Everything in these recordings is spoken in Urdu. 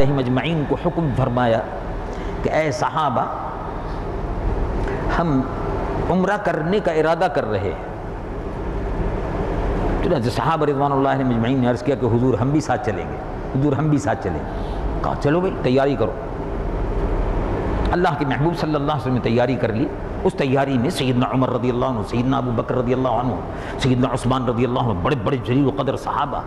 علیہم اجمعین کو حکم فرمایا کہ اے صحابہ، ہم عمرہ کرنے کا ارادہ کر رہے ہیں۔ چنانچہ صحابہ رضوان اللہ علیہم اجمعین نے عرض کیا کہ حضور ہم بھی ساتھ چلیں گے، حضور ہم بھی ساتھ چلیں گے۔ کہا چلو بھائی تیاری کرو۔ اللہ کے محبوب صلی اللہ علیہ وسلم نے تیاری کر لی۔ اس تیاری میں سیدنا عمر رضی اللہ عنہ، سیدنا ابو بکر رضی اللہ عنہ، سیدنا عثمان رضی اللہ عنہ، بڑے بڑے جلیل القدر صحابہ،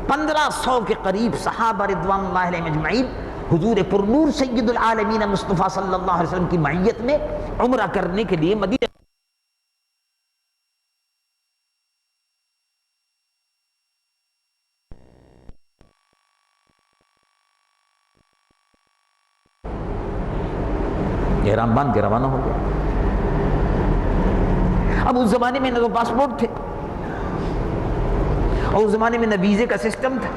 1500 کے قریب صحابہ رضوان اللہ علیہم اجمعین حضور پرنور سید العالمین مصطفیٰ صلی اللہ علیہ وسلم کی معیت میں عمرہ کرنے کے لیے مدینہ احرام باندھ کے روانہ ہو گیا۔ اب اس زمانے میں نہ تو پاسپورٹ تھے اور اس زمانے میں نہ ویزے کا سسٹم تھا۔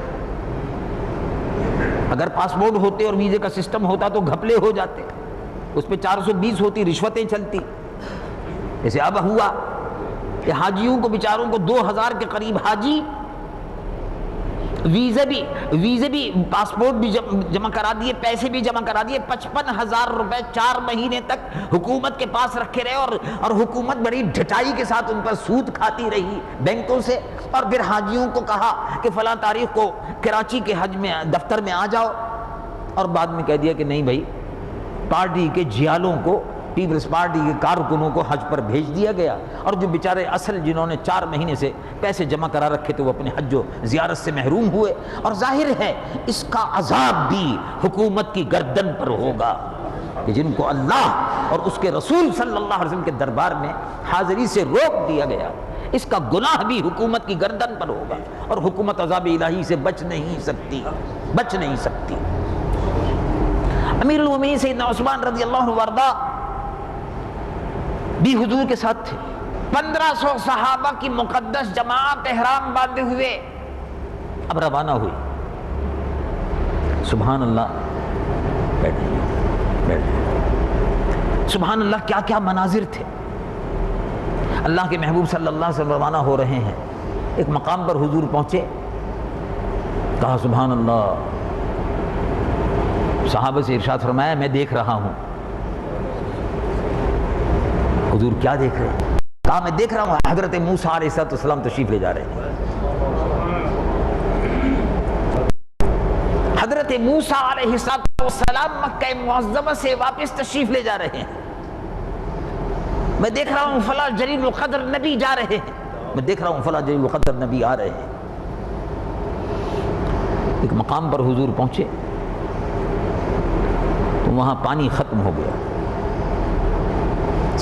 اگر پاسپورٹ ہوتے اور ویزے کا سسٹم ہوتا تو گھپلے ہو جاتے، اس پہ 420 ہوتی، رشوتیں چلتی۔ جیسے اب ہوا کہ حاجیوں کو بیچاروں کو 2000 کے قریب حاجی ویزے بھی پاسپورٹ بھی جمع کرا دیے، پیسے بھی جمع کرا دیے، 55,000 روپے 4 مہینے تک حکومت کے پاس رکھے رہے اور حکومت بڑی ڈھٹائی کے ساتھ ان پر سود کھاتی رہی بینکوں سے۔ اور پھر حاجیوں کو کہا کہ فلاں تاریخ کو کراچی کے حج میں دفتر میں آ جاؤ، اور بعد میں کہہ دیا کہ نہیں بھائی، پارٹی کے جھیالوں کو، پیپلز پارٹی کے کارکنوں کو حج پر بھیج دیا گیا، اور جو بیچارے اصل جنہوں نے 4 مہینے سے پیسے جمع کرا رکھے تھے وہ اپنے حج و زیارت سے محروم ہوئے۔ اور ظاہر ہے اس کا عذاب بھی حکومت کی گردن پر ہوگا کہ جن کو اللہ اور اس کے رسول صلی اللہ علیہ وسلم کے دربار میں حاضری سے روک دیا گیا، اس کا گناہ بھی حکومت کی گردن پر ہوگا، اور حکومت عذاب الہی سے بچ نہیں سکتی۔ امیر المومنین سیدنا عثمان رضی اللہ عنہ وارضہ بھی حضور کے ساتھ تھے۔ 1500 صحابہ کی مقدس جماعت احرام باندھے ہوئے اب روانہ ہوئی۔ سبحان اللہ، بیٹھے سبحان اللہ، کیا کیا مناظر تھے۔ اللہ کے محبوب صلی اللہ علیہ وسلم روانہ ہو رہے ہیں، ایک مقام پر حضور پہنچے، کہا سبحان اللہ۔ صحابہ سے ارشاد فرمایا میں دیکھ رہا ہوں۔ حضور کیا دیکھ رہے ہیں؟ کہا میں دیکھ رہا ہوں حضرت موسیٰ علیہ السلام تشریف لے جا رہے ہیں۔ حضرت موسیٰ علیہ السلام مکہ معظمہ سے واپس تشریف لے جا رہے ہیں۔ میں دیکھ رہا ہوں فلاں جلیل القدر نبی جا رہے ہیں، میں دیکھ رہا ہوں فلاں جلیل القدر نبی آ رہے ہیں۔ ایک مقام پر حضور پہنچے تو وہاں پانی ختم ہو گیا۔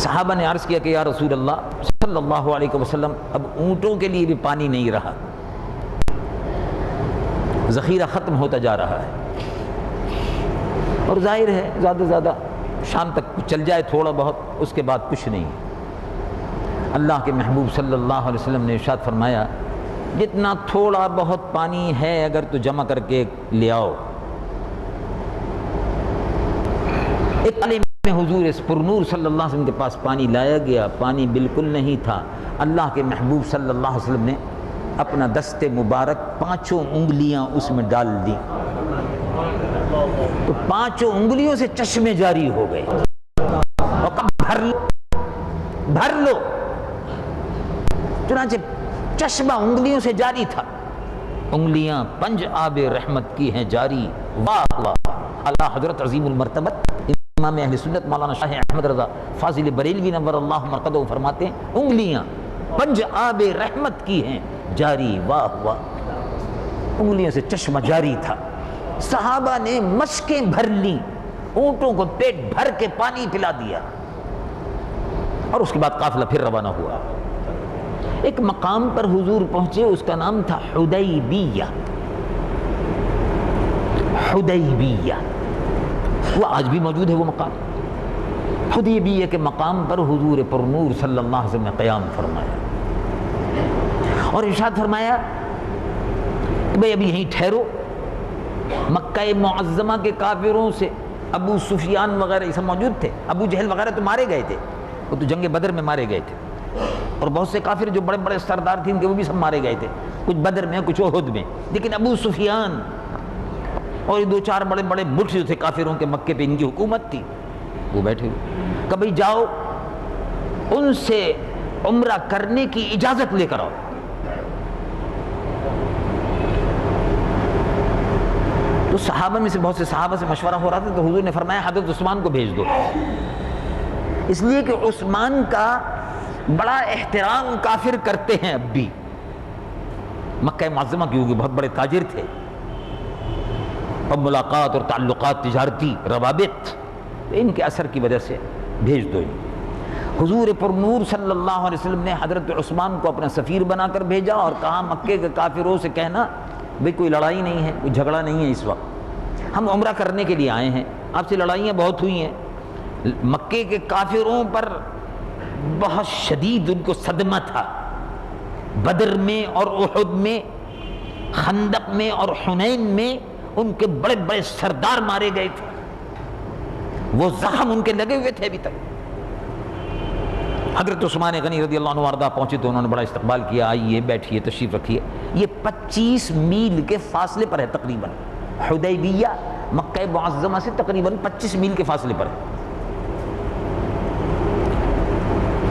صحابہ نے عرض کیا کہ یا رسول اللہ صلی اللہ علیہ وسلم، اب اونٹوں کے لیے بھی پانی نہیں رہا، ذخیرہ ختم ہوتا جا رہا ہے، اور ظاہر ہے زیادہ سے زیادہ شام تک چل جائے تھوڑا بہت، اس کے بعد کچھ نہیں۔ اللہ کے محبوب صلی اللہ علیہ وسلم نے ارشاد فرمایا جتنا تھوڑا بہت پانی ہے اگر تو جمع کر کے لے آؤ۔ ایک عالم میں حضور اس پرنور صلی اللہ علیہ وسلم کے پاس پانی لایا گیا، پانی بالکل نہیں تھا۔ اللہ کے محبوب صلی اللہ علیہ وسلم نے اپنا دست مبارک 5 انگلیاں اس میں ڈال دی، تو 5 انگلیوں سے چشمے جاری ہو گئے، اور کہا بھر لو۔ چنانچہ چشمہ انگلیوں سے جاری تھا، انگلیاں 5 آب رحمت کی ہیں جاری۔ واہ واہ! اللہ حضرت عظیم المرتبت امام اہل سنت مولانا شاہ احمد رضا فاضل بریلوی نور اللہ مرقدہ فرماتے ہیں انگلیاں 5 آب رحمت کی ہیں جاری۔ واہ واہ! انگلیوں سے چشمہ جاری تھا۔ صحابہ نے مشکیں بھر لی، اونٹوں کو پیٹ بھر کے پانی پلا دیا، اور اس کے بعد قافلہ پھر روانہ ہوا۔ ایک مقام پر حضور پہنچے، اس کا نام تھا حدیبیہ۔ حدیبیہ وہ آج بھی موجود ہے وہ مقام۔ حدیبیہ کے مقام پر حضور پرنور صلی اللہ علیہ وسلم نے قیام فرمایا اور ارشاد فرمایا کہ بھئی ابھی یہیں ٹھہرو۔ مکہ معظمہ کے کافروں سے ابو سفیان وغیرہ یہ سب موجود تھے، ابو جہل وغیرہ تو مارے گئے تھے، وہ تو جنگ بدر میں مارے گئے تھے، اور بہت سے کافر جو بڑے بڑے سردار تھے ان کے وہ بھی سب مارے گئے تھے، کچھ بدر میں کچھ احد میں، لیکن ابو سفیان اور یہ 2-4 بڑے بڑے ملک جو تھے کافروں کے، مکے پہ ان کی حکومت تھی، وہ بیٹھے ہوئے، کبھی جاؤ ان سے عمرہ کرنے کی اجازت لے کر آؤ۔ تو صحابہ میں سے بہت سے صحابہ سے مشورہ ہو رہا تھا، تو حضور نے فرمایا حضرت عثمان کو بھیج دو، اس لیے کہ عثمان کا بڑا احترام کافر کرتے ہیں اب بھی، مکہ معظمہ کیونکہ بہت بڑے تاجر تھے، اور ملاقات اور تعلقات تجارتی روابط، ان کے اثر کی وجہ سے بھیج دو۔ حضور پر نور صلی اللہ علیہ وسلم نے حضرت عثمان کو اپنا سفیر بنا کر بھیجا اور کہا مکے کے کافروں سے کہنا بھئی کوئی لڑائی نہیں ہے، کوئی جھگڑا نہیں ہے، اس وقت ہم عمرہ کرنے کے لیے آئے ہیں، آپ سے لڑائیاں بہت ہوئی ہیں، مکے کے کافروں پر بہت شدید ان کو صدمہ تھا، بدر میں اور احد میں، خندق میں اور حنین میں ان کے بڑے بڑے سردار مارے گئے تھے، وہ زخم ان کے لگے ہوئے تھے ابھی تک۔ حضرت عثمان غنی رضی اللہ عنہ وارضہ پہنچے تو انہوں نے بڑا استقبال کیا، آئیے بیٹھیے تشریف رکھیے۔ یہ 25 میل کے فاصلے پر ہے تقریباً، حدیبیہ مکہ معظمہ سے تقریباً 25 میل کے فاصلے پر ہے۔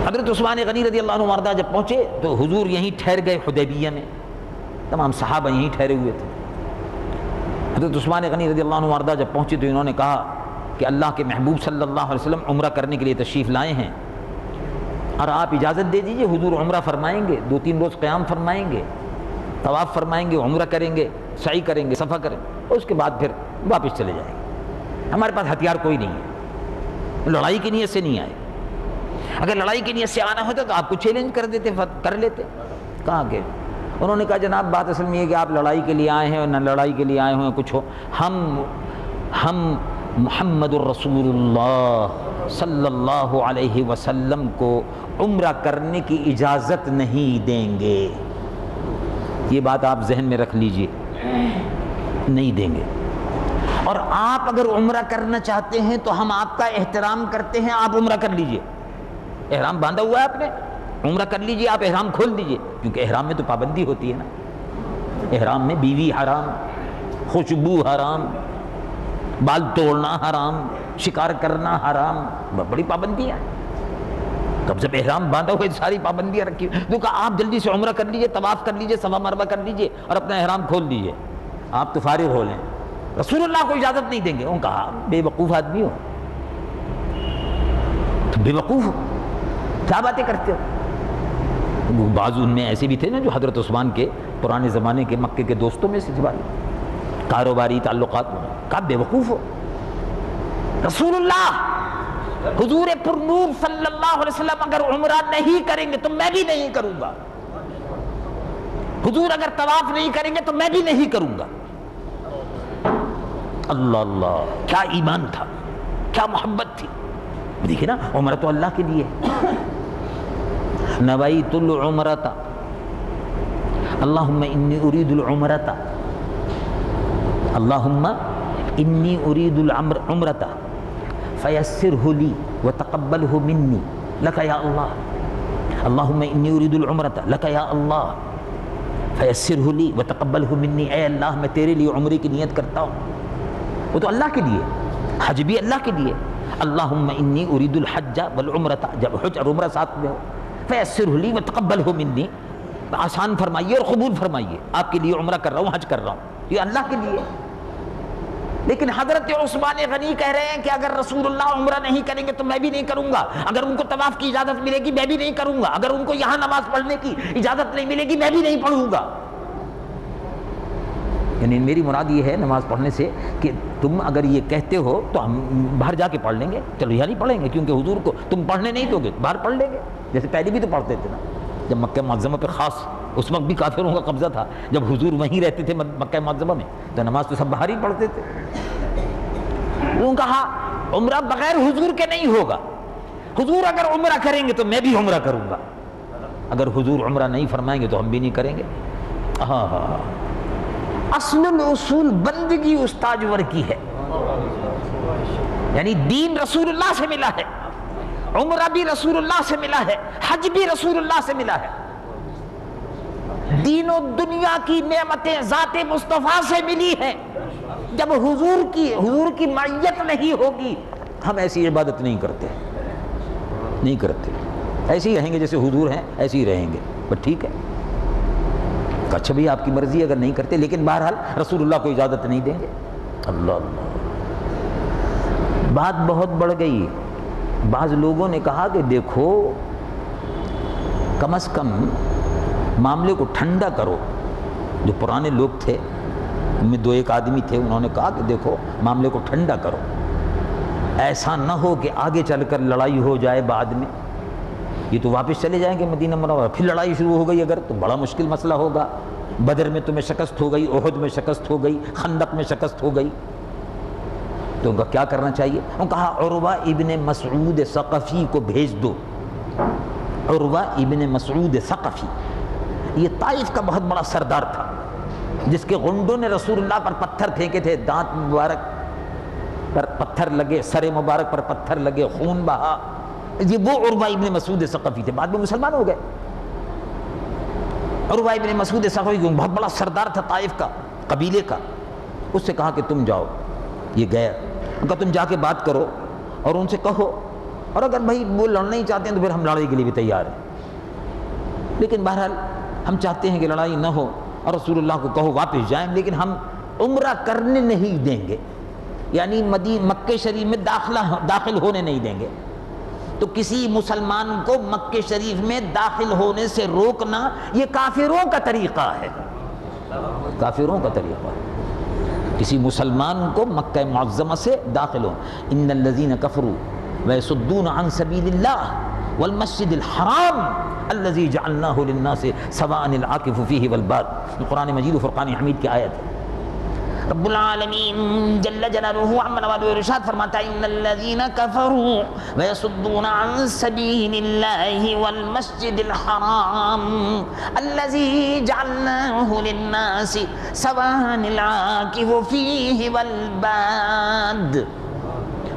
حضرت عثمان غنی رضی اللہ عنہ وارضہ جب پہنچے تو حضور یہیں ٹھہر گئے حدیبیہ میں، تمام صحابہ یہیں ٹھہرے ہوئے تھے۔ حضرت عثمان غنی رضی اللہ عنہ وارضہ جب پہنچے تو انہوں نے کہا کہ اللہ کے محبوب صلی اللہ علیہ وسلم عمرہ کرنے کے لیے تشریف لائے ہیں، اور آپ اجازت دے دیجئے، حضور عمرہ فرمائیں گے، 2-3 روز قیام فرمائیں گے، طواف فرمائیں گے، عمرہ کریں گے، سعی کریں گے، صفا کریں گے، اور اس کے بعد پھر واپس چلے جائیں گے۔ ہمارے پاس ہتھیار کوئی نہیں ہے، لڑائی کی نیت سے نہیں آئے، اگر لڑائی کی نیت سے آنا ہوتا تو آپ کو چیلنج کر لیتے۔ کہاں کہ انہوں نے کہا جناب بات اصل میں یہ کہ آپ لڑائی کے لیے آئے ہیں اور نہ لڑائی کے لیے آئے ہوئے کچھ ہو، ہم محمد الرسول اللہ صلی اللہ علیہ وسلم کو عمرہ کرنے کی اجازت نہیں دیں گے، یہ بات آپ ذہن میں رکھ لیجئے، نہیں دیں گے، اور آپ اگر عمرہ کرنا چاہتے ہیں تو ہم آپ کا احترام کرتے ہیں، آپ عمرہ کر لیجئے، احرام باندھا ہوا ہے آپ نے، عمرہ کر لیجئے، آپ احرام کھول دیجئے، کیونکہ احرام میں تو پابندی ہوتی ہے نا، احرام میں بیوی حرام، خوشبو حرام، بال توڑنا حرام، شکار کرنا حرام، بڑی پابندیاں ہیں۔ تب جب احرام باندھا ہوئے ساری پابندیاں رکھی، تو کہا آپ جلدی سے عمرہ کر لیجئے، طواف کر لیجئے، صفا مروہ کر لیجئے اور اپنا احرام کھول لیجئے، آپ تو فارغ ہو لیں، رسول اللہ کو اجازت نہیں دیں گے۔ انہوں نے کہا بے وقوف آدمی ہو، تم بے وقوف ہو، کیا باتیں کرتے ہو؟ بعض ان میں ایسے بھی تھے نا جو حضرت عثمان کے پرانے زمانے کے مکے کے دوستوں میں سے تھے، کاروباری تعلقات میں، کہا بے وقوف ہو، رسول اللہ حضور پر نور صلی اللہ علیہ وسلم اگر عمرہ نہیں کریں گے تو میں بھی نہیں کروں گا، حضور اگر طواف نہیں کریں گے تو میں بھی نہیں کروں گا۔ اللہ اللہ، کیا ایمان تھا، کیا محبت تھی، دیکھیں نا، عمرہ تو اللہ کے لیے، نویت العمرۃ اللہم انی ارید العمرۃ، اللہم انی ارید العمرۃ فیسرہ لی وتقبلہ منی لک یا اللہ، اللہم انی ارید العمرۃ لک یا اللہ فیسرہ لی وتقبلہ منی، اے اللہ میں تیرے لیے عمرے کی نیت کرتا ہوں، وہ تو اللہ کے لیے، حج بھی اللہ کے لیے، اللہم انی ارید الحج والعمرۃ، جب حج اور عمرہ ساتھ میں ہو، فیسرہ لی وتقبلہ منی، آسان فرمائیے اور قبول فرمائیے، آپ کے لیے عمرہ کر رہا ہوں، حج کر رہا ہوں، یہ اللہ کے لیے۔ لیکن حضرت عثمان غنی کہہ رہے ہیں کہ اگر رسول اللہ عمرہ نہیں کریں گے تو میں بھی نہیں کروں گا، اگر ان کو طواف کی اجازت ملے گی میں بھی نہیں کروں گا، اگر ان کو یہاں نماز پڑھنے کی اجازت نہیں ملے گی میں بھی نہیں پڑھوں گا۔ یعنی میری مراد یہ ہے نماز پڑھنے سے کہ تم اگر یہ کہتے ہو تو ہم باہر جا کے پڑھ لیں گے، چلو یہاں نہیں پڑھیں گے کیونکہ حضور کو تم پڑھنے نہیں دو گے، باہر پڑھ لیں گے، جیسے پہلے بھی تو پڑھتے تھے نا، جب مکہ معظمہ پہ خاص اس وقت بھی کافروں کا قبضہ تھا، جب حضور وہیں رہتے تھے مکہ معظمہ میں تو نماز تو سب باہر ہی پڑھتے تھے۔ انہوں نے کہا عمرہ بغیر حضور کے نہیں ہوگا، حضور اگر عمرہ کریں گے تو میں بھی عمرہ کروں گا، اگر حضور عمرہ نہیں فرمائیں گے تو ہم بھی نہیں کریں گے۔ ہاں ہاں، اصل الاصول بندگی استاجور کی ہے، یعنی دین رسول اللہ سے ملا ہے، عمرہ بھی رسول اللہ سے ملا ہے، حج بھی رسول اللہ سے ملا ہے، دین و دنیا کی نعمتیں ذات مصطفیٰ سے ملی ہیں، جب حضور کی معیت نہیں ہوگی ہم ایسی عبادت نہیں کرتے، ایسے ہی رہیں گے جیسے حضور ہیں، ایسے ہی رہیں گے، بس ٹھیک ہے۔ اچھا بھی آپ کی مرضی اگر نہیں کرتے، لیکن بہرحال رسول اللہ کو اجازت نہیں دیں گے۔ اللہ اللہ، بات بہت بڑھ گئی۔ بعض لوگوں نے کہا کہ دیکھو کم از کم معاملے کو ٹھنڈا کرو۔ جو پرانے لوگ تھے ان میں 2-1 آدمی تھے، انہوں نے کہا کہ دیکھو معاملے کو ٹھنڈا کرو، ایسا نہ ہو کہ آگے چل کر لڑائی ہو جائے بعد میں، یہ تو واپس چلے جائیں گے مدینہ منورہ، پھر لڑائی شروع ہو گئی اگر تو بڑا مشکل مسئلہ ہوگا۔ بدر میں تمہیں شکست ہو گئی، احد میں شکست ہو گئی، خندق میں شکست ہو گئی، تو ان کا کیا کرنا چاہیے؟ انہوں نے کہا عروہ ابن مسعود ثقفی کو بھیج دو۔ عروہ ابن مسعود ثقفی یہ طائف کا بہت بڑا سردار تھا، جس کے غنڈوں نے رسول اللہ پر پتھر پھینکے تھے، دانت مبارک پر پتھر لگے، سر مبارک پر پتھر لگے، خون بہا۔ یہ وہ عروہ ابن مسعود ثقفی تھے، بعد میں مسلمان ہو گئے۔ عروہ ابن مسعود ثقفی بہت بڑا سردار تھا طائف کا، قبیلے کا۔ اس سے کہا کہ تم جاؤ، یہ گیا، ان کا تم جا کے بات کرو اور ان سے کہو، اور اگر بھائی وہ لڑنا ہی چاہتے ہیں تو پھر ہم لڑائی کے لیے بھی تیار ہیں، لیکن بہرحال ہم چاہتے ہیں کہ لڑائی نہ ہو، اور رسول اللہ کو کہو واپس جائیں، لیکن ہم عمرہ کرنے نہیں دیں گے، یعنی مکہ شریف میں داخل ہونے نہیں دیں گے۔ تو کسی مسلمان کو مکہ شریف میں داخل ہونے سے روکنا یہ کافروں کا طریقہ ہے، کافروں کا طریقہ ہے، کسی مسلمان کو مکہ معظمہ سے داخل ہو۔ ان الذین کفروا ویصدون عن سبیل اللہ والمسجد الحرام الذی جعلناہ للناس سواء العاکف فیہ والباد، قرآن مجید و فرقان حمید کی آیت ہے۔ رب العالمین جل جلالہ عما نوالہ ارشاد فرماتا ہے ان الذین کفروا ویصدون عن سبیل اللہ والمسجد الحرام الذی جعلناہ للناس سواء العاکف فیہ والباد۔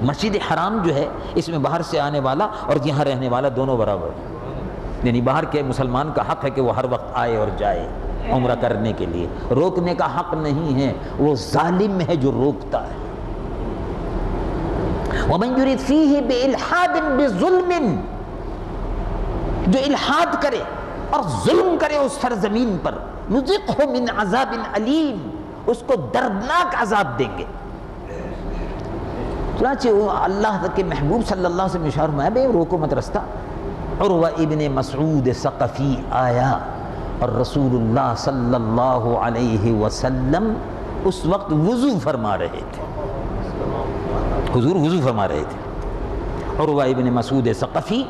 مسجد حرام جو ہے اس میں باہر سے آنے والا اور یہاں رہنے والا دونوں برابر ہیں، یعنی باہر کے مسلمان کا حق ہے کہ وہ ہر وقت آئے اور جائے عمرہ کرنے کے لیے، روکنے کا حق نہیں ہے، وہ ظالم ہے جو روکتا ہے۔ وَمَن يُرِدْ فِيهِ بِإِلْحَادٍ بِظُلْمٍ، جو الحاد کرے اور ظلم کرے اس سرزمین پر، نُذِقْهُ مِنْ عَذَابٍ عَلِيمٍ، اس کو دردناک عذاب دیں گے۔ چنانچہ اللہ کے محبوب صلی اللہ علیہ وسلم نے فرمایا بے روکو مت رستہ۔ عروہ ابن مسعود ثقفی آیا اور رسول اللہ صلی اللہ علیہ وسلم اس وقت وضو فرما رہے تھے، حضور وضو فرما رہے تھے۔ عروہ ابن مسعود ثقفی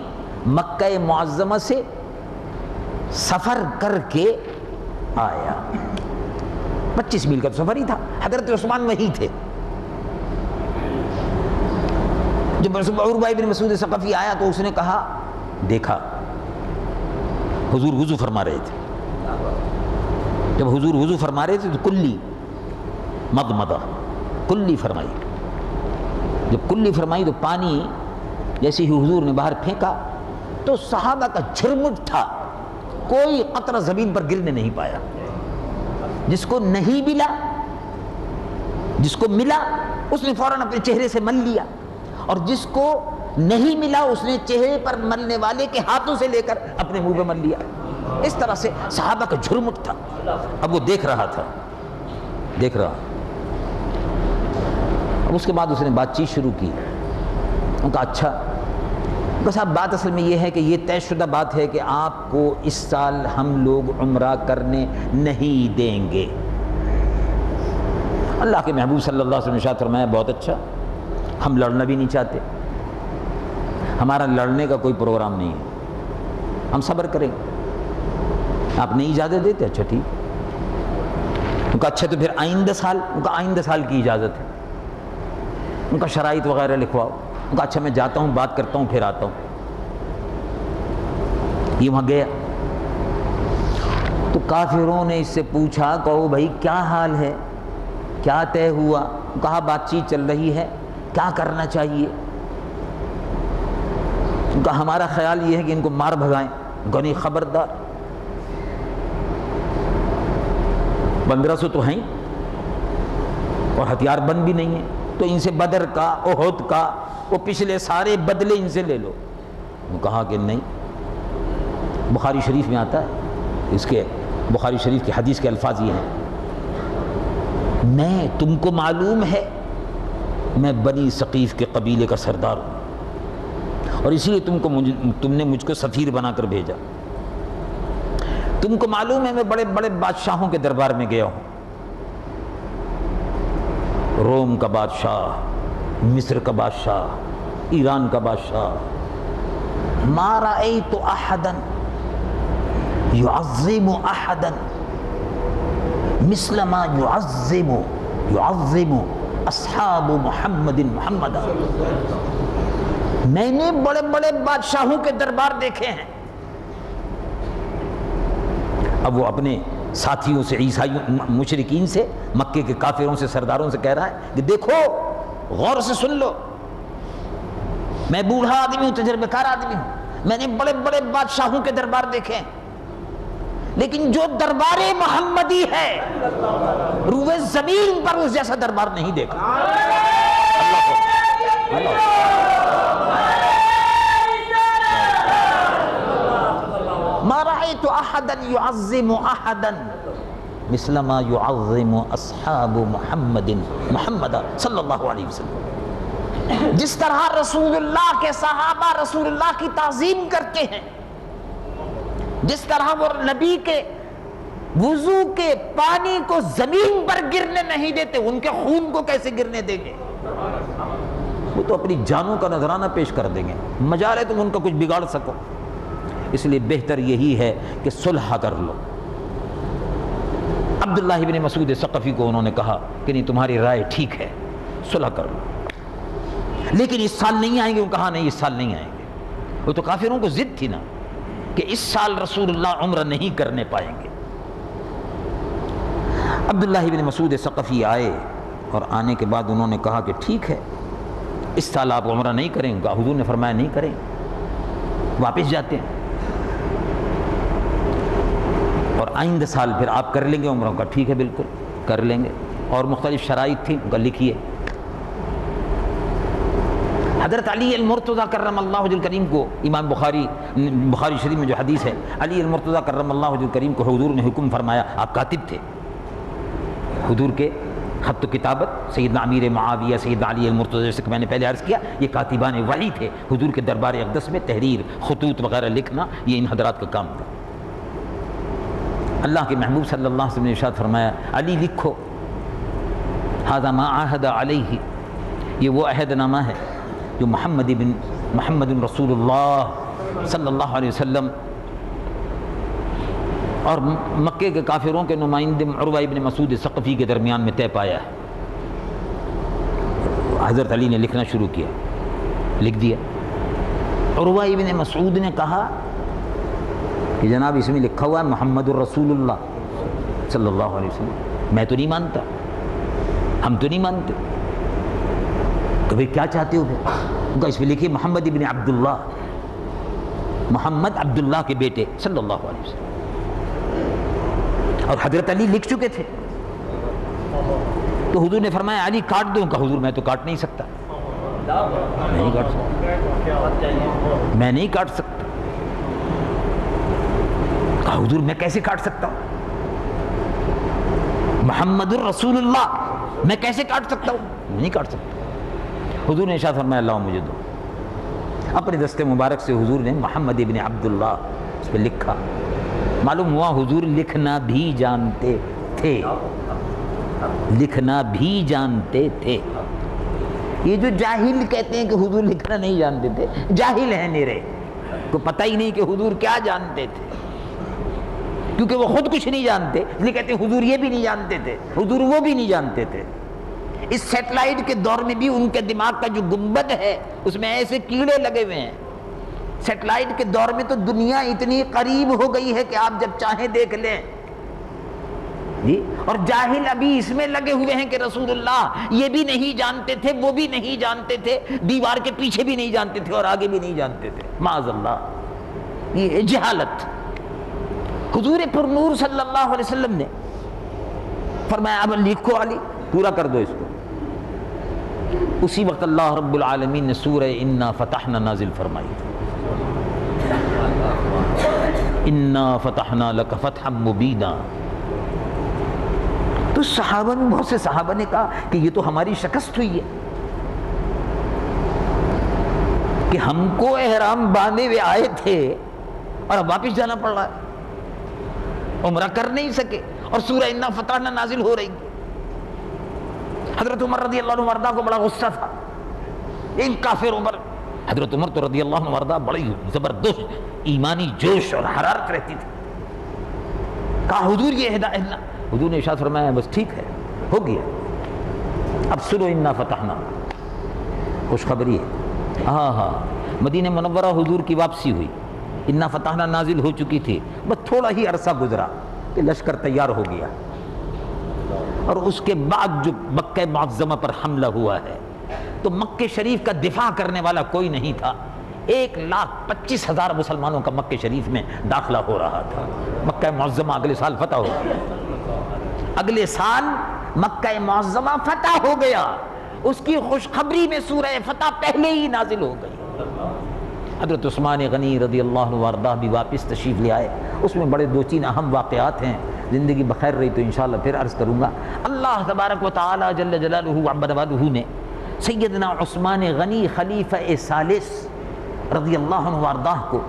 مکہ معظمہ سے سفر کر کے آیا، 25 میل کا سفر ہی تھا، حضرت عثمان وہی تھے۔ جب عروہ ابن مسعود ثقفی آیا تو اس نے کہا دیکھا حضور وضو فرما رہے تھے، جب حضور وضو فرما رہے تھے تو کلی مضمضہ کلی فرمائی، جب کلی فرمائی تو پانی جیسے ہی حضور نے باہر پھینکا تو صحابہ کا جھرمٹ تھا، کوئی قطرہ زمین پر گرنے نہیں پایا۔ جس کو نہیں ملا، جس کو ملا اس نے فوراً اپنے چہرے سے مل لیا، اور جس کو نہیں ملا اس نے چہرے پر ملنے والے کے ہاتھوں سے لے کر اپنے منہ پہ مل لیا۔ اس طرح سے صحابہ کا جھرمٹ تھا۔ اب وہ دیکھ رہا تھا، دیکھ رہا، اب اس کے بعد اس نے بات چیت شروع کی۔ ان کا اچھا بس اب بات اصل میں یہ ہے کہ یہ طے شدہ بات ہے کہ آپ کو اس سال ہم لوگ عمرہ کرنے نہیں دیں گے۔ اللہ کے محبوب صلی اللہ علیہ وسلم نے ارشاد فرمایا بہت اچھا، ہم لڑنا بھی نہیں چاہتے، ہمارا لڑنے کا کوئی پروگرام نہیں ہے، ہم صبر کریں گے، آپ نہیں اجازت دیتے اچھا ٹھیک۔ ان کا اچھا تو پھر آئندہ سال، ان کا آئندہ سال کی اجازت ہے، ان کا شرائط وغیرہ لکھواؤ۔ ان کا اچھا میں جاتا ہوں بات کرتا ہوں پھر آتا ہوں۔ یہ وہاں گیا تو کافروں نے اس سے پوچھا کہو بھائی کیا حال ہے، کیا طے ہوا؟ کہا بات چیت چل رہی ہے، کیا کرنا چاہیے؟ ان کا ہمارا خیال یہ ہے کہ ان کو مار بھگائیں۔ گنی خبردار 1500 تو ہیں، اور ہتھیار بند بھی نہیں ہے، تو ان سے بدر کا، احد کا، وہ پچھلے سارے بدلے ان سے لے لو۔ وہ کہا کہ نہیں۔ بخاری شریف میں آتا ہے، اس کے بخاری شریف کی حدیث کے الفاظ یہ ہیں، میں، تم کو معلوم ہے میں بنی ثقیف کے قبیلے کا سردار ہوں، اور اسی لیے تم نے مجھ کو سفیر بنا کر بھیجا۔ تم کو معلوم ہے میں بڑے بڑے بادشاہوں کے دربار میں گیا ہوں، روم کا بادشاہ، مصر کا بادشاہ، ایران کا بادشاہ، ما رأیت احدا يعظم احدا مثل ما يعظم اصحاب محمد محمدا۔ میں نے بڑے بڑے بادشاہوں کے دربار دیکھے ہیں۔ اب وہ اپنے ساتھیوں سے، عیسائیوں، مشرکین سے، مکے کے کافروں سے، سرداروں سے کہہ رہا ہے کہ دیکھو، غور سے سن لو، میں بوڑھا آدمی ہوں، تجربہ کار آدمی ہوں، میں نے بڑے بڑے بادشاہوں کے دربار دیکھے ہیں، لیکن جو دربار محمدی ہے روئے زمین پر اس جیسا دربار نہیں دیکھا۔ ما رأيت احدا يعظم احدا مثل ما يعظم اصحاب محمد محمد صلی اللہ علیہ وسلم۔ جس طرح رسول اللہ کے صحابہ رسول اللہ کی تعظیم کرتے ہیں، جس طرح وہ نبی کے وضو کے پانی کو زمین پر گرنے نہیں دیتے، ان کے خون کو کیسے گرنے دیں گے؟ وہ تو اپنی جانوں کا نذرانہ پیش کر دیں گے، مجال ہے تم ان کا کچھ بگاڑ سکو۔ اس لیے بہتر یہی ہے کہ صلح کر لو۔ عبداللہ ابن مسعود ثقفی کو انہوں نے کہا کہ نہیں، تمہاری رائے ٹھیک ہے، صلح کر لو، لیکن اس سال نہیں آئیں گے۔ وہ کہا نہیں، اس سال نہیں آئیں گے۔ وہ تو کافروں کو ضد تھی نا کہ اس سال رسول اللہ عمرہ نہیں کرنے پائیں گے۔ عبداللہ ابن مسعود ثقفی آئے، اور آنے کے بعد انہوں نے کہا کہ ٹھیک ہے، اس سال آپ عمرہ نہیں کریں گے۔ حضور نے فرمایا نہیں کریں، واپس جاتے ہیں، اور آئندہ سال پھر آپ کر لیں گے عمرہ کا۔ ٹھیک ہے، بالکل کر لیں گے۔ اور مختلف شرائط تھیں، ان کا لکھیے۔ حضرت علی المرتضیٰ کرم اللہ وجہ الکریم کو، امام بخاری شریف میں جو حدیث ہے، علی المرتضیٰ کرم اللہ وجہ الکریم کو حضور نے حکم فرمایا، آپ کاتب تھے، حضور کے خط و کتابت، سیدنا امیر معاویہ، سیدنا علی المرتضیٰ، جیسے کہ میں نے پہلے عرض کیا، یہ کاتبان وحی تھے۔ حضور کے دربار اقدس میں تحریر، خطوط وغیرہ لکھنا، یہ ان حضرات کا کام تھا۔ اللہ کے محبوب صلی اللہ علیہ وسلم نے ارشاد فرمایا، علی لکھو، ھذا ما عاہد علیہ، یہ وہ عہد نامہ ہے جو محمد رسول اللہ صلی اللہ علیہ وسلم اور مکے کے کافروں کے نمائندے عروہ ابن مسعود ثقفی کے درمیان میں طے پایا ہے۔ حضرت علی نے لکھنا شروع کیا، لکھ دیا۔ عروہ ابن مسعود نے کہا کہ جناب اس میں لکھا ہوا ہے محمد الرسول اللہ صلی اللہ علیہ وسلم، میں تو نہیں مانتا، ہم تو نہیں مانتے۔ کہ بھئی کیا چاہتے ہو پھر؟ ان کا اس میں لکھیے محمد ابن عبداللہ، محمد عبداللہ کے بیٹے صلی اللہ علیہ وسلم۔ اور حضرت علی لکھ چکے تھے، تو حضور نے فرمایا علی کاٹ دو۔ کہ حضور میں تو کاٹ نہیں سکتا، نہیں کاٹ سکتا، میں نہیں کاٹ سکتا۔ کہا حضور میں کیسے کاٹ سکتا ہوں؟ محمد الرسول اللہ میں کیسے کاٹ سکتا ہوں؟ نہیں کاٹ سکتا۔ حضور نے ارشاد فرمایا لاؤ مجھے دو۔ اپنے دست مبارک سے حضور نے محمد ابن عبداللہ اس پہ لکھا۔ معلوم ہوا حضور لکھنا بھی جانتے تھے، لکھنا بھی جانتے تھے۔ یہ جو جاہل کہتے ہیں کہ حضور لکھنا نہیں جانتے تھے، جاہل ہیں نیرے، کو پتہ ہی نہیں کہ حضور کیا جانتے تھے، کیونکہ وہ خود کچھ نہیں جانتے، اس لیے کہتے ہیں حضور یہ بھی نہیں جانتے تھے، حضور وہ بھی نہیں جانتے تھے۔ اس سیٹلائٹ کے دور میں بھی ان کے دماغ کا جو گنبد ہے اس میں ایسے کیڑے لگے ہوئے ہیں۔ سیٹلائٹ کے دور میں تو دنیا اتنی قریب ہو گئی ہے کہ آپ جب چاہیں دیکھ لیں جی، اور جاہل ابھی اس میں لگے ہوئے ہیں کہ رسول اللہ یہ بھی نہیں جانتے تھے، وہ بھی نہیں جانتے تھے، دیوار کے پیچھے بھی نہیں جانتے تھے اور آگے بھی نہیں جانتے تھے، معاذ اللہ، یہ جہالت۔ حضور پر نور صلی اللہ علیہ وسلم نے فرمایا اب لکھو علی، پورا کر دو اس کو۔ اسی وقت اللہ رب العالمین نے سورہ انا فتحنا نازل فرمائی، انا فتحنا لک فتحا مبینا۔ تو صحابہ میں بہت سے صحابہ نے کہا کہ یہ تو ہماری شکست ہوئی ہے کہ ہم کو احرام باندھے ہوئے آئے تھے اور اب واپس جانا پڑ رہا ہے، عمرہ کر نہیں سکے اور سورہ انا فتحنا نازل ہو رہی۔ حضرت عمر رضی اللہ عنہ وردہ کو بڑا غصہ تھا ان کافروں پر۔ حضرت عمر تو رضی اللہ عنہ وردہ بڑی زبردست ایمانی جوش اور حرارت رہتی تھی۔ کہا حضور یہ ہدایت، حضور نے ارشاد فرمایا بس ٹھیک ہے، ہو گیا، اب سنو انا فتحنا، خوشخبری ہے۔ ہاں مدینہ منورہ حضور کی واپسی ہوئی، انا فتحنا نازل ہو چکی تھی، بس تھوڑا ہی عرصہ گزرا کہ لشکر تیار ہو گیا، اور اس کے بعد جو مکہ معظمہ پر حملہ ہوا ہے تو مکہ شریف کا دفاع کرنے والا کوئی نہیں تھا۔ 1,25,000 مسلمانوں کا مکہ شریف میں داخلہ ہو رہا تھا۔ مکہ معظمہ اگلے سال فتح ہو گیا، اگلے سال مکہ معظمہ فتح ہو گیا، اس کی خوشخبری میں سورہ فتح پہلے ہی نازل ہو گئی۔ حضرت عثمان غنی رضی اللہ عنہ وارضہ بھی واپس تشریف لے آئے، اس میں بڑے 2-3 اہم واقعات ہیں، زندگی بخیر رہی تو انشاءاللہ پھر عرض کروں گا۔ اللہ تبارک و تعالی جل جلالہ وعظم جلالہ نے سیدنا عثمان غنی خلیفہ ثالث رضی اللہ عنہ وارضہ کو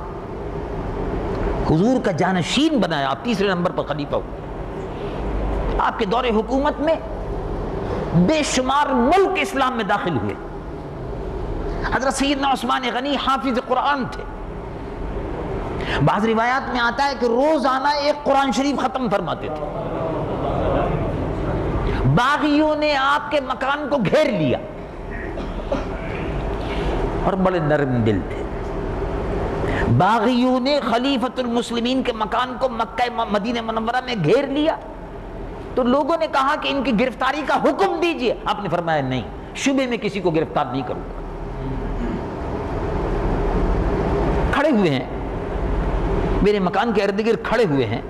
حضور کا جانشین بنایا، آپ 3 نمبر پر خلیفہ ہوئے۔ آپ کے دور حکومت میں بے شمار ملک اسلام میں داخل ہوئے۔ حضرت سیدنا عثمان غنی حافظ قرآن تھے، بعض روایات میں آتا ہے کہ روزانہ ایک قرآن شریف ختم فرماتے تھے۔ باغیوں نے آپ کے مکان کو گھیر لیا اور بڑے نرم دل تھے۔ باغیوں نے خلیفۃ المسلمین کے مکان کو مکہ مدینہ منورہ میں گھیر لیا تو لوگوں نے کہا کہ ان کی گرفتاری کا حکم دیجئے۔ آپ نے فرمایا نہیں، شبے میں کسی کو گرفتار نہیں کروں گا۔ کھڑے ہوئے ہیں میرے مکان کے ارد گرد، کھڑے ہوئے ہیں،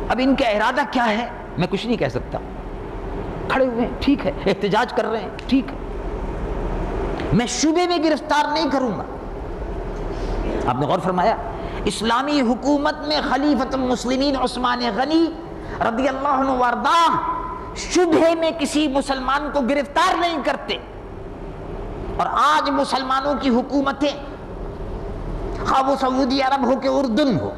اب ان کا ارادہ کیا ہے میں کچھ نہیں کہہ سکتا۔ کھڑے ہوئے ہیں، ٹھیک ہے، احتجاج کر رہے ہیں، ٹھیک ہے، میں شبے میں گرفتار نہیں کروں گا۔ آپ نے غور فرمایا اسلامی حکومت میں خلیفۃ المسلمین عثمان غنی رضی اللہ عنہ وارضہ شبہ میں کسی مسلمان کو گرفتار نہیں کرتے، اور آج مسلمانوں کی حکومتیں خواہ وہ سعودی عرب ہو کہ اردن ہو،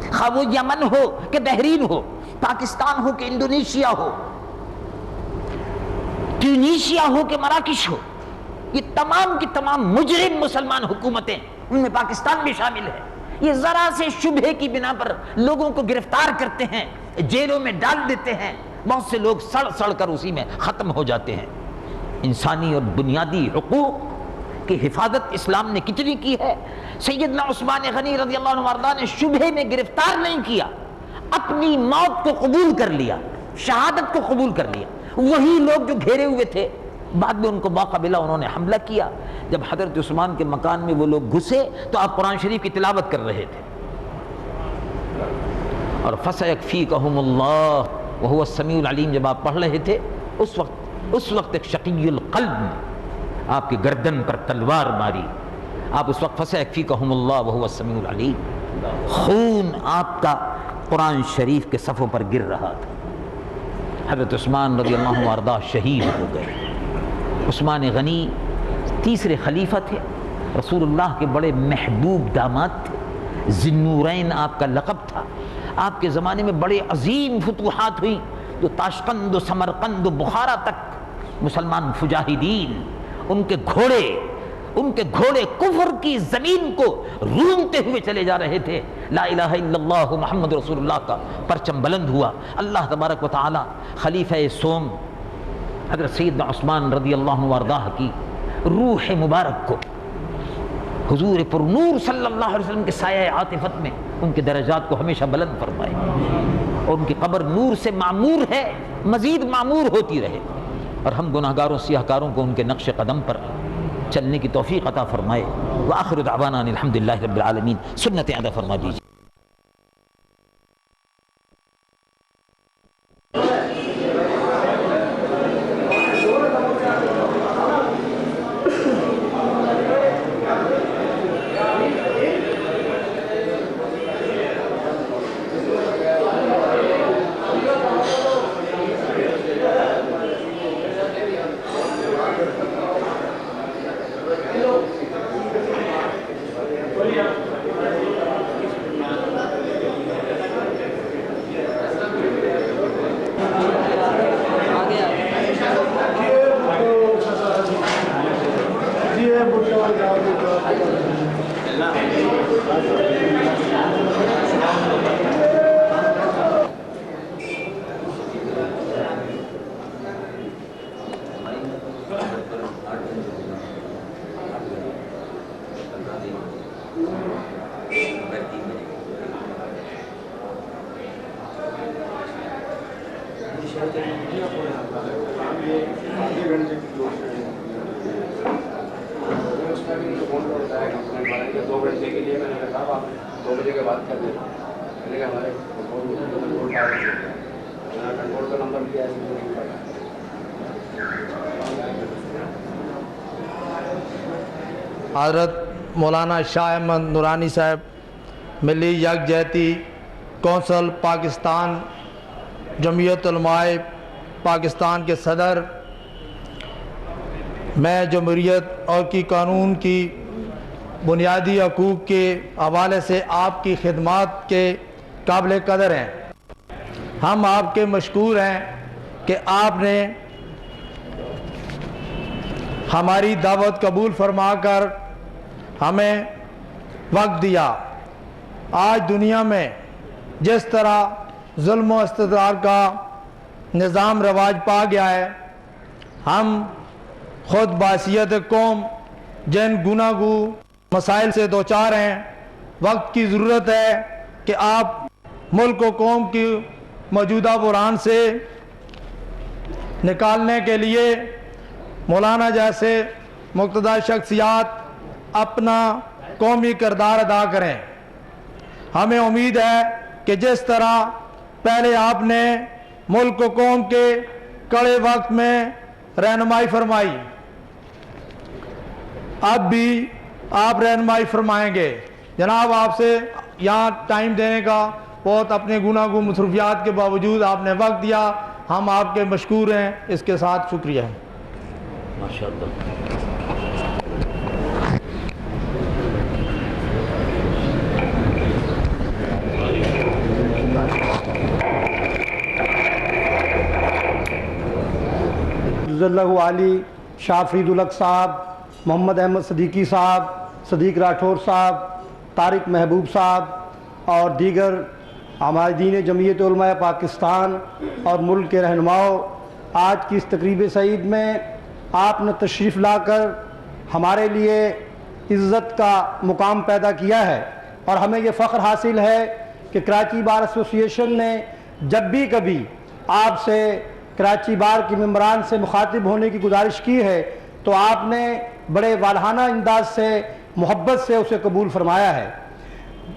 خواہ وہ یمن ہو کہ بحرین ہو، پاکستان ہو کہ انڈونیشیا ہو، ٹیونیشیا ہو کہ مراکش ہو، یہ تمام کی تمام مجرم مسلمان حکومتیں، ان میں پاکستان بھی شامل ہے، یہ ذرا سے شبہ کی بنا پر لوگوں کو گرفتار کرتے ہیں، جیلوں میں ڈال دیتے ہیں، بہت سے لوگ سڑ سڑ کر اسی میں ختم ہو جاتے ہیں۔ انسانی اور بنیادی حقوق کی حفاظت اسلام نے کتنی کی ہے۔ سیدنا عثمان غنی رضی اللہ عنہ وارضہ نے شبہ میں گرفتار نہیں کیا، اپنی موت کو قبول کر لیا، شہادت کو قبول کر لیا۔ وہی لوگ جو گھیرے ہوئے تھے بعد میں ان کو موقع ملا، انہوں نے حملہ کیا۔ جب حضرت عثمان کے مکان میں وہ لوگ گھسے تو آپ قرآن شریف کی تلاوت کر رہے تھے، اور فَسَيَكْفِيكَهُمُ اللَّهُ وَهُوَ السَّمِيعُ الْعَلِيمُ جب آپ پڑھ رہے تھے اس وقت ایک شقی القلب نے آپ کی گردن پر تلوار ماری۔ آپ اس وقت فَسَيَكْفِيكَهُمُ اللَّهُ وَهُوَ السَّمِيعُ الْعَلِيمُ، خون آپ کا قرآن شریف کے صفوں پر گر رہا تھا۔ حضرت عثمان رضی اللہ عنہ وارضہ شہید ہو گئے۔ عثمان غنی تیسرے خلیفہ تھے، رسول اللہ کے بڑے محبوب داماد تھے، ذی النورین آپ کا لقب تھا۔ آپ کے زمانے میں بڑے عظیم فتوحات ہوئی، جو تاشقند و سمرقند و بخارا تک مسلمان مجاہدین ان کے گھوڑے کفر کی زمین کو رونتے ہوئے چلے جا رہے تھے۔ لا الہ الا اللہ محمد رسول اللہ کا پرچم بلند ہوا۔ اللہ تبارک و تعالی خلیفہ سوم حضرت سیدنا عثمان رضی اللہ عنہ وارضہ کی روح مبارک کو حضور پر نور صلی اللہ علیہ وسلم کے سایہ عاطفت میں ان کے درجات کو ہمیشہ بلند فرمائے، اور ان کی قبر نور سے معمور ہے، مزید معمور ہوتی رہے، اور ہم گناہگاروں سیاہکاروں کو ان کے نقش قدم پر چلنے کی توفیق عطا فرمائے۔ وآخر دعوانا ان الحمدللہ رب العالمین۔ سنتیں ادا فرما دیجیے۔ دو گھنٹے کے لیے میں نے کہا آپ 2 بجے کے بعد کر دینا. میں نے کہا ہمارے کنٹرول کا نمبر بھی حضرت مولانا شاہ احمد نورانی صاحب ملی یکجہتی کونسل پاکستان جمعیت علماء پاکستان کے صدر، میں جمہوریت اور کی قانون کی بنیادی حقوق کے حوالے سے آپ کی خدمات کے قابل قدر ہیں. ہم آپ کے مشکور ہیں کہ آپ نے ہماری دعوت قبول فرما کر ہمیں وقت دیا. آج دنیا میں جس طرح ظلم و استبداد کا نظام رواج پا گیا ہے، ہم خود بحیثیت قوم جن گناگو مسائل سے دوچار ہیں، وقت کی ضرورت ہے کہ آپ ملک و قوم کی موجودہ بحران سے نکالنے کے لیے مولانا جیسے مقتدر شخصیات اپنا قومی کردار ادا کریں. ہمیں امید ہے کہ جس طرح پہلے آپ نے ملک و قوم کے کڑے وقت میں رہنمائی فرمائی، اب بھی آپ رہنمائی فرمائیں گے. جناب، آپ سے یہاں ٹائم دینے کا بہت اپنے گناہگو مصروفیات کے باوجود آپ نے وقت دیا، ہم آپ کے مشکور ہیں. اس کے ساتھ شکریہ ہے. ماشاءاللہ. اللہ علی شاہ فرید الحق صاحب، محمد احمد صدیقی صاحب، صدیق راٹھور صاحب، طارق محبوب صاحب اور دیگر ہمارے دین جمعیت علماء پاکستان اور ملک کے رہنماؤں، آج کی اس تقریب سعید میں آپ نے تشریف لا کر ہمارے لیے عزت کا مقام پیدا کیا ہے، اور ہمیں یہ فخر حاصل ہے کہ کراچی بار ایسوسی ایشن نے جب بھی کبھی آپ سے کراچی بار کے ممبران سے مخاطب ہونے کی گزارش کی ہے تو آپ نے بڑے والہانہ انداز سے محبت سے اسے قبول فرمایا ہے.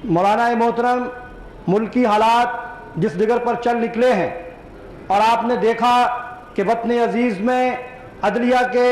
مولانا محترم، ملکی حالات جس ڈگر پر چل نکلے ہیں اور آپ نے دیکھا کہ وطن عزیز میں عدلیہ کے